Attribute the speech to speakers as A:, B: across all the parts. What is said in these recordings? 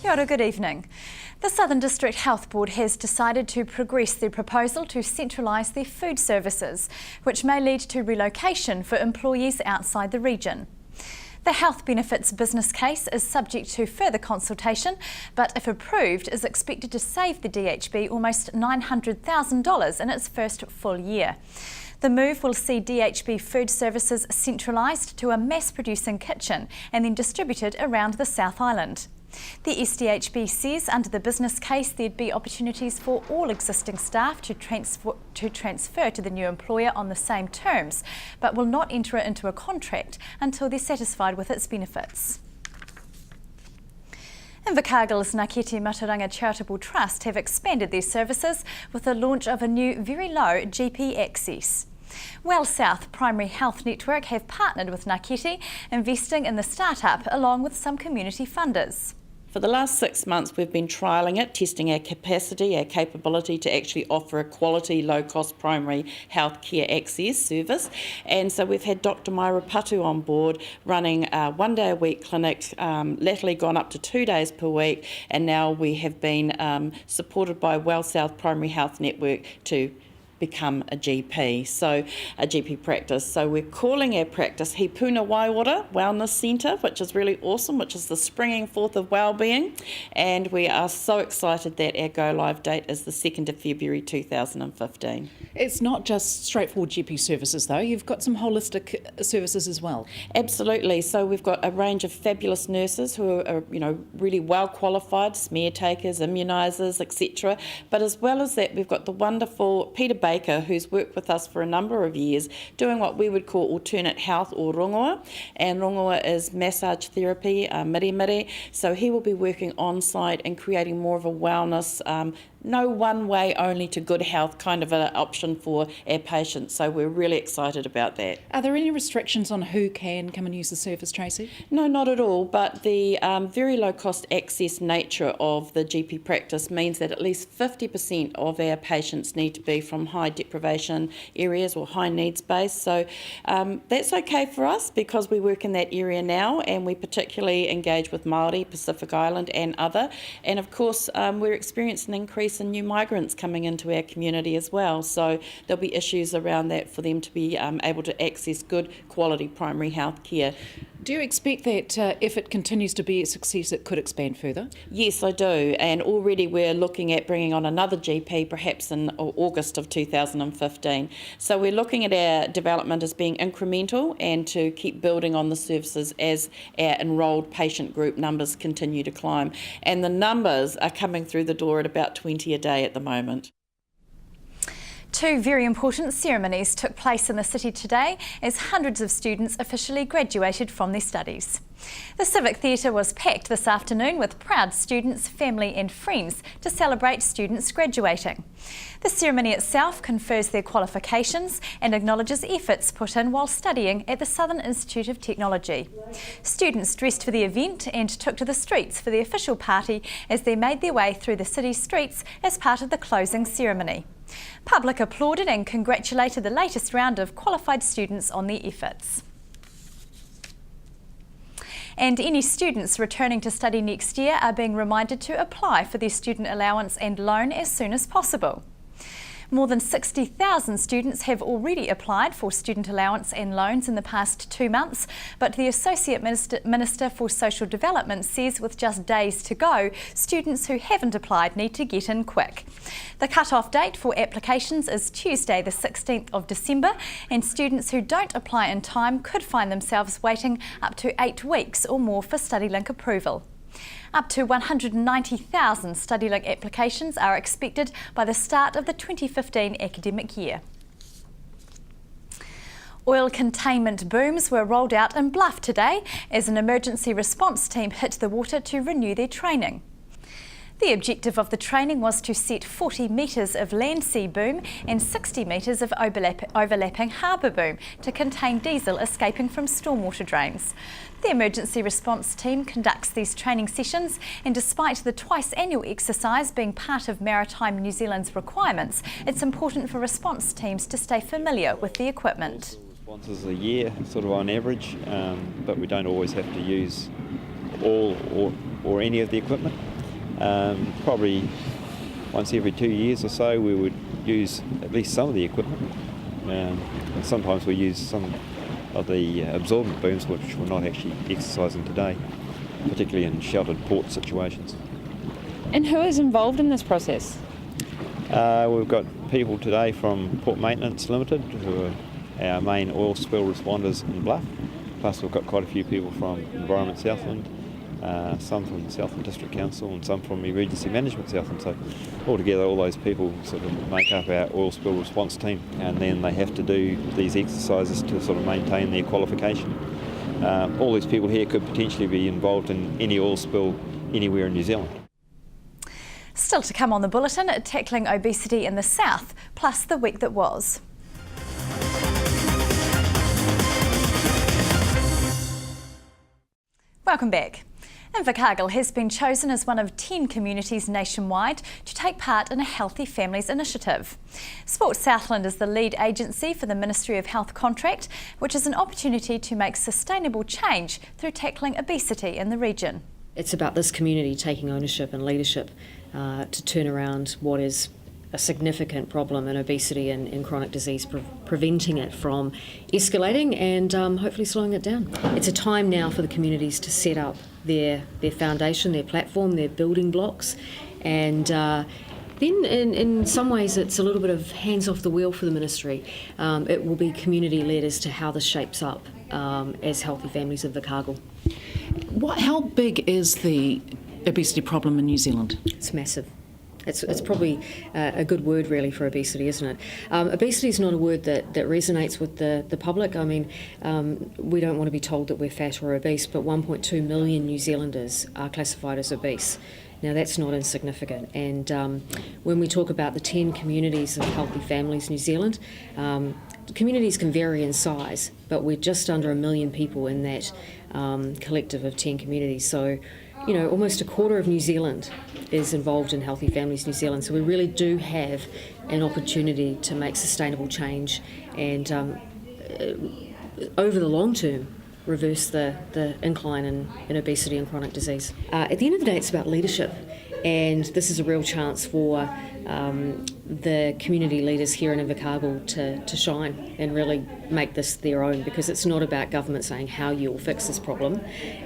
A: Kia ora, good evening. The Southern District Health Board has decided to progress their proposal to centralise their food services, which may lead to relocation for employees outside the region. The health benefits business case is subject to further consultation, but if approved, is expected to save the DHB almost $900,000 in its first full year. The move will see DHB food services centralised to a mass-producing kitchen and then distributed around the South Island. The SDHB says under the business case there'd be opportunities for all existing staff to transfer to the new employer on the same terms, but will not enter it into a contract until they're satisfied with its benefits. Invercargill's Ngākete Mataranga Charitable Trust have expanded their services with the launch of a new very low GP access. Well South Primary Health Network have partnered with Ngākete, investing in the startup along with some community funders.
B: For the last 6 months we've been trialling it, testing our capacity, our capability to actually offer a quality, low-cost primary health care access service. And so we've had Dr Myra Patu on board running a one-day-a-week clinic, latterly gone up to 2 days per week, and now we have been supported by Well South Primary Health Network to become a GP, so a GP practice. So we're calling our practice Hipuna Waiwara Wellness Centre, which is really awesome, which is the springing forth of wellbeing, and we are so excited that our go live date is the 2nd of February 2015.
C: It's not just straightforward GP services though, you've got some holistic services as well.
B: Absolutely, so we've got a range of fabulous nurses who are really well qualified, smear takers, immunisers, etc. But as well as that, we've got the wonderful Peter Baker, who's worked with us for a number of years, doing what we would call alternate health or rongoa, and rongoa is massage therapy, miri, so he will be working on site and creating more of a wellness, no one way only to good health kind of an option for our patients, so we're really excited about that.
C: Are there any restrictions on who can come and use the service, Tracy?
B: No, not at all, but the very low cost access nature of the GP practice means that at least 50% of our patients need to be from high deprivation areas or high needs base, so that's okay for us because we work in that area now and we particularly engage with Māori, Pacific Island and other, and of course we're experiencing an increase in new migrants coming into our community as well, so there'll be issues around that for them to be able to access good quality primary health care.
C: Do you expect that if it continues to be a success it could expand further?
B: Yes, I do, and already we're looking at bringing on another GP perhaps in August of 2015. So we're looking at our development as being incremental and to keep building on the services as our enrolled patient group numbers continue to climb. And the numbers are coming through the door at about 20 a day at the moment.
A: Two very important ceremonies took place in the city today as hundreds of students officially graduated from their studies. The Civic Theatre was packed this afternoon with proud students, family and friends to celebrate students graduating. The ceremony itself confers their qualifications and acknowledges efforts put in while studying at the Southern Institute of Technology. Students dressed for the event and took to the streets for the official party as they made their way through the city's streets as part of the closing ceremony. Public applauded and congratulated the latest round of qualified students on their efforts. And any students returning to study next year are being reminded to apply for their student allowance and loan as soon as possible. More than 60,000 students have already applied for student allowance and loans in the past 2 months, but the Associate Minister for Social Development says with just days to go, students who haven't applied need to get in quick. The cut-off date for applications is Tuesday the 16th of December, and students who don't apply in time could find themselves waiting up to 8 weeks or more for StudyLink approval. Up to 190,000 StudyLink applications are expected by the start of the 2015 academic year. Oil containment booms were rolled out in Bluff today as an emergency response team hit the water to renew their training. The objective of the training was to set 40 metres of land-sea boom and 60 metres of overlapping harbour boom to contain diesel escaping from stormwater drains. The emergency response team conducts these training sessions, and despite the twice-annual exercise being part of Maritime New Zealand's requirements, it's important for response teams to stay familiar with the equipment.
D: Responses a year, sort of on average, but we don't always have to use all or any of the equipment. Probably once every 2 years or so we would use at least some of the equipment. And sometimes we use some of the absorbent booms, which we're not actually exercising today, particularly in sheltered port situations.
E: And who is involved in this process?
D: We've got people today from Port Maintenance Limited, who are our main oil spill responders in Bluff. Plus we've got quite a few people from Environment Southland, some from Southland District Council and some from Emergency Management Southland. So altogether all those people sort of make up our oil spill response team, and then they have to do these exercises to sort of maintain their qualification. All these people here could potentially be involved in any oil spill anywhere in New Zealand.
A: Still to come on the bulletin, tackling obesity in the south, plus the week that was. Welcome back. Invercargill has been chosen as one of 10 communities nationwide to take part in a Healthy Families initiative. Sport Southland is the lead agency for the Ministry of Health contract, which is an opportunity to make sustainable change through tackling obesity in the region.
F: It's about this community taking ownership and leadership to turn around what is a significant problem in obesity and chronic disease, preventing it from escalating and hopefully slowing it down. It's a time now for the communities to set up their foundation, their platform, their building blocks, and then in some ways it's a little bit of hands off the wheel for the ministry. It will be community-led as to how this shapes up as Healthy Families of Invercargill.
C: How big is the obesity problem in New Zealand?
F: It's massive. It's probably a good word really for obesity, isn't it? Obesity is not a word that resonates with the public. I mean, we don't want to be told that we're fat or obese, but 1.2 million New Zealanders are classified as obese. Now that's not insignificant, and when we talk about the 10 communities of Healthy Families New Zealand, communities can vary in size, but we're just under 1 million people in that collective of 10 communities. So, you know, almost a quarter of New Zealand is involved in Healthy Families New Zealand. So we really do have an opportunity to make sustainable change and over the long term reverse the incline in obesity and chronic disease. At the end of the day, it's about leadership, and this is a real chance for the community leaders here in Invercargill to shine and really make this their own, because it's not about government saying how you'll fix this problem.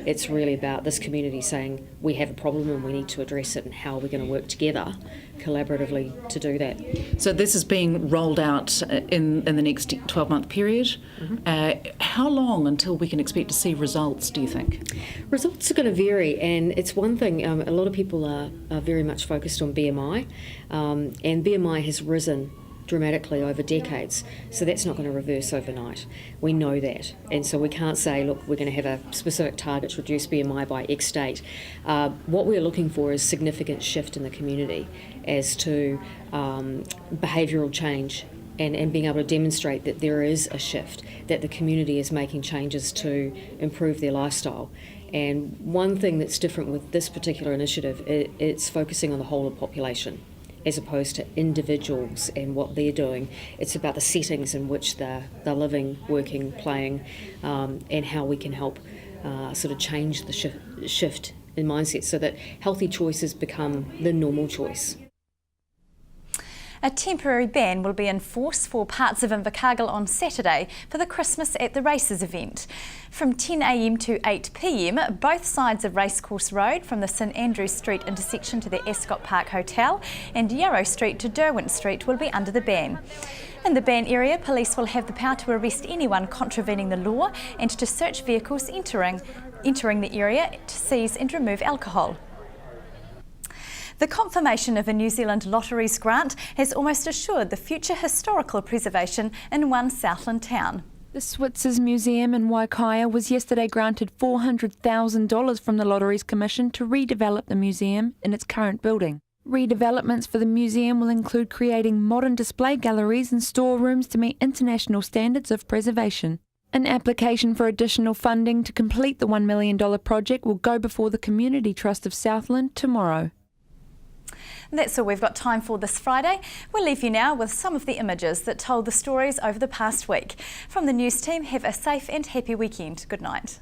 F: It's really about this community saying we have a problem and we need to address it, and how we're going to work together collaboratively to do that.
C: So this is being rolled out in the next 12-month period. Mm-hmm. How long until we can expect to see results, do you think?
F: Results are going to vary, and it's one thing, a lot of people are very much focused on BMI, and BMI has risen dramatically over decades, so that's not going to reverse overnight. We know that, and so we can't say, look, we're going to have a specific target to reduce BMI by X date. What we're looking for is significant shift in the community as to behavioural change, and being able to demonstrate that there is a shift, that the community is making changes to improve their lifestyle. And one thing that's different with this particular initiative, it's focusing on the whole of the population, as opposed to individuals and what they're doing. It's about the settings in which they're living, working, playing, and how we can help sort of change the shift in mindset so that healthy choices become the normal choice.
A: A temporary ban will be in force for parts of Invercargill on Saturday for the Christmas at the Races event. From 10 a.m. to 8 p.m, both sides of Racecourse Road, from the St Andrews Street intersection to the Ascot Park Hotel, and Yarrow Street to Derwent Street will be under the ban. In the ban area, police will have the power to arrest anyone contravening the law and to search vehicles entering the area to seize and remove alcohol. The confirmation of a New Zealand Lotteries grant has almost assured the future historical preservation in one Southland town.
E: The Switzers Museum in Wright-Tawha was yesterday granted $400,000 from the Lotteries Commission to redevelop the museum in its current building. Redevelopments for the museum will include creating modern display galleries and storerooms to meet international standards of preservation. An application for additional funding to complete the $1 million project will go before the Community Trust of Southland tomorrow.
A: That's all we've got time for this Friday. We'll leave you now with some of the images that told the stories over the past week. From the news team, have a safe and happy weekend. Good night.